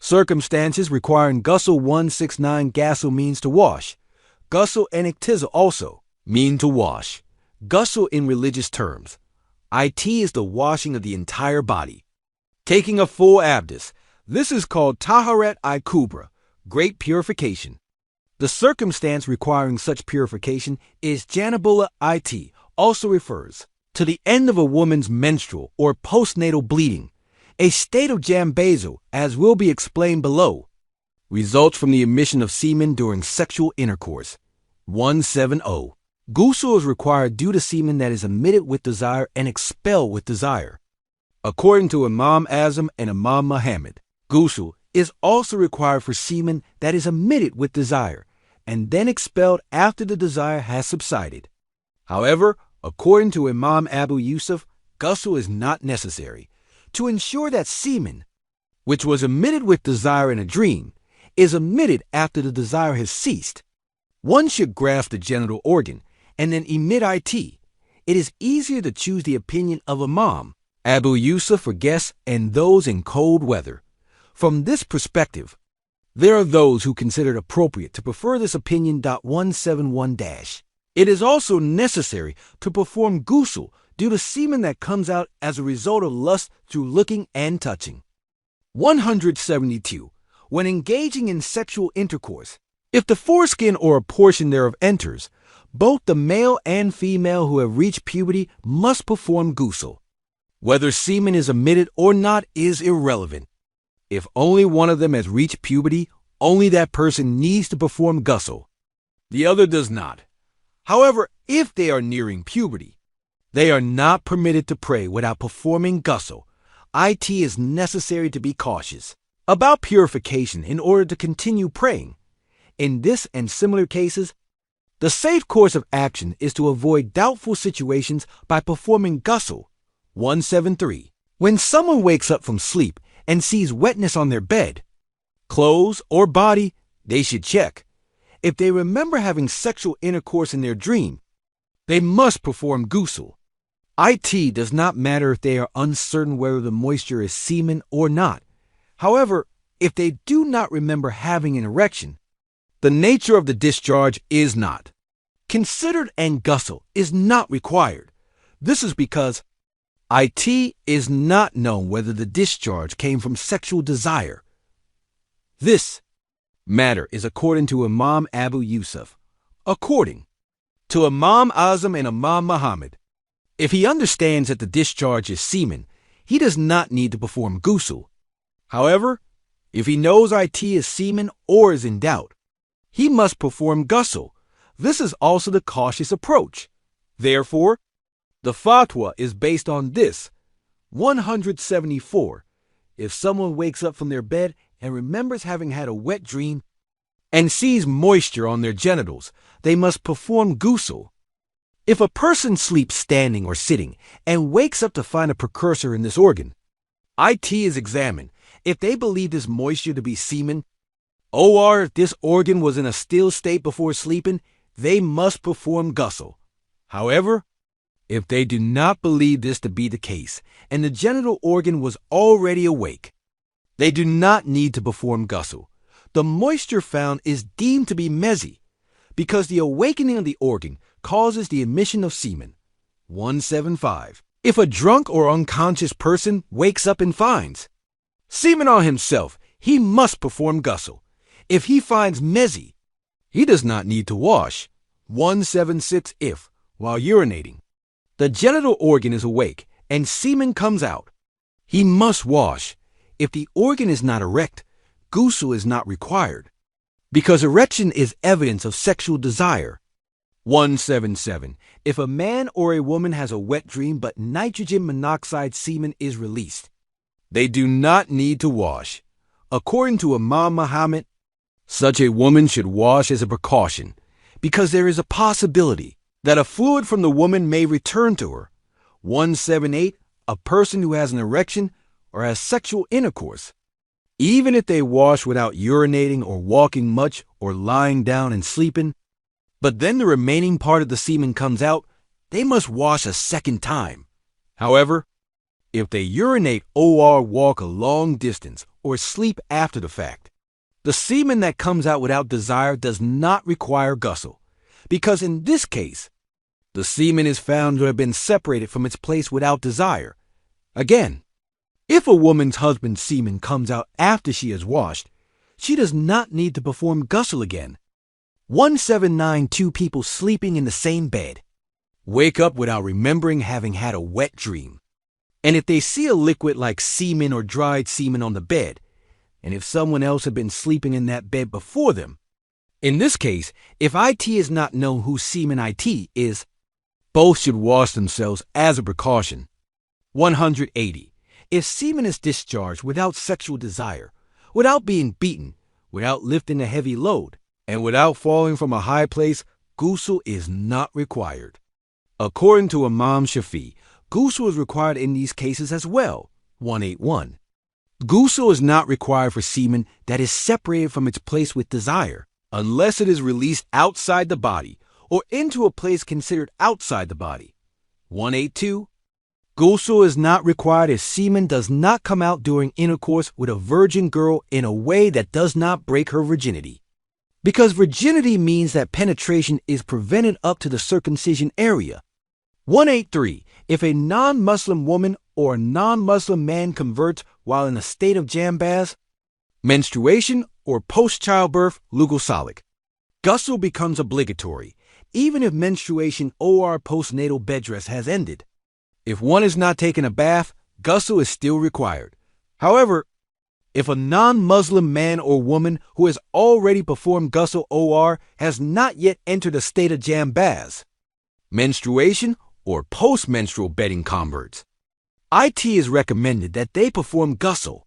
Circumstances requiring GUSL 169 GASL means to wash. GUSL and IDTISAL also mean to wash. GUSL in religious terms. IT is the washing of the entire body. Taking a full abdest. This is called Taharet-I Kubra, great purification. The circumstance requiring such purification is JANNIBULLAH IT, also refers to the end of a woman's menstrual or postnatal bleeding. A state of JANBAZUL, as will be explained below, results from the emission of semen during sexual intercourse. 170. Ghusl is required due to semen that is emitted with desire and expelled with desire. According to Imam Azam and Imam Muhammad, Ghusl is also required for semen that is emitted with desire and then expelled after the desire has subsided. However, according to Imam Abu Yusuf, Ghusl is not necessary. To ensure that semen, which was emitted with desire in a dream, is emitted after the desire has ceased, one should grasp the genital organ and then emit it. It is easier to choose the opinion of Imam Abu Yusuf for guests and those in cold weather. From this perspective, there are those who consider it appropriate to prefer this opinion. 171. It is also necessary to perform Ghusl due to semen that comes out as a result of lust through looking and touching. 172. When engaging in sexual intercourse, if the foreskin or a portion thereof enters, both the male and female who have reached puberty must perform Ghusl. Whether semen is emitted or not is irrelevant. If only one of them has reached puberty, only that person needs to perform Ghusl. The other does not. However, if they are nearing puberty, they are not permitted to pray without performing Ghusl. It is necessary to be cautious about purification in order to continue praying. In this and similar cases, the safe course of action is to avoid doubtful situations by performing Ghusl. 173. When someone wakes up from sleep and sees wetness on their bed, clothes, or body, they should check. If they remember having sexual intercourse in their dream, they must perform Ghusl. It does not matter if they are uncertain whether the moisture is semen or not. However, if they do not remember having an erection, the nature of the discharge is not considered and Ghusl is not required. This is because it is not known whether the discharge came from sexual desire. This matter is according to Imam Abu Yusuf. According to Imam Azam and Imam Muhammad, if he understands that the discharge is semen, he does not need to perform Ghusl. However, if he knows it is semen or is in doubt, he must perform Ghusl. This is also the cautious approach. Therefore, the fatwa is based on this. 174. If someone wakes up from their bed and remembers having had a wet dream and sees moisture on their genitals, they must perform Ghusl. If a person sleeps standing or sitting and wakes up to find a precursor in this organ, it is examined. If they believe this moisture to be semen, or if this organ was in a still state before sleeping, they must perform Ghusl. However, if they do not believe this to be the case and the genital organ was already awake, they do not need to perform Ghusl. The moisture found is deemed to be MEZI because the awakening of the organ causes the emission of semen. 175. If a drunk or unconscious person wakes up and finds semen on himself, he must perform Ghusl. If he finds MEZI, he does not need to wash. 176. If, while urinating, the genital organ is awake and semen comes out, he must wash. If the organ is not erect, Ghusl is not required, because erection is evidence of sexual desire. 177. If a man or a woman has a wet dream but nitrogen monoxide semen is released, they do not need to wash. According to Imam Muhammad, such a woman should wash as a precaution, because there is a possibility that a fluid from the woman may return to her. 178. A person who has an erection or has sexual intercourse, even if they wash without urinating or walking much or lying down and sleeping, but then the remaining part of the semen comes out, they must wash a second time. However, if they urinate or walk a long distance or sleep after the fact. The semen that comes out without desire does not require ghusl, because in this case, the semen is found to have been separated from its place without desire. Again, if a woman's husband's semen comes out after she has washed, she does not need to perform ghusl again. 1792 people sleeping in the same bed wake up without remembering having had a wet dream. And if they see a liquid like semen or dried semen on the bed, and if someone else had been sleeping in that bed before them, in this case, if IT is not known whose semen IT is, both should wash themselves as a precaution. 180. If semen is discharged without sexual desire, without being beaten, without lifting a heavy load, and without falling from a high place, ghusl is not required. According to Imam Shafi, ghusl is required in these cases as well. 181. Ghusl is not required for semen that is separated from its place with desire, unless it is released outside the body or into a place considered outside the body. 182. Ghusl is not required if semen does not come out during intercourse with a virgin girl in a way that does not break her virginity. Because virginity means that penetration is prevented up to the circumcision area. 183. If a non-Muslim woman or a non-Muslim man converts while in a state of jambaz, menstruation, or post-childbirth lugosolic, ghusl becomes obligatory, even if menstruation or postnatal bed rest has ended. If one is not taking a bath, ghusl is still required. However, if a non-Muslim man or woman who has already performed ghusl or has not yet entered a state of jambaz, menstruation, or post-menstrual bedding converts, IT is recommended that they perform ghusl.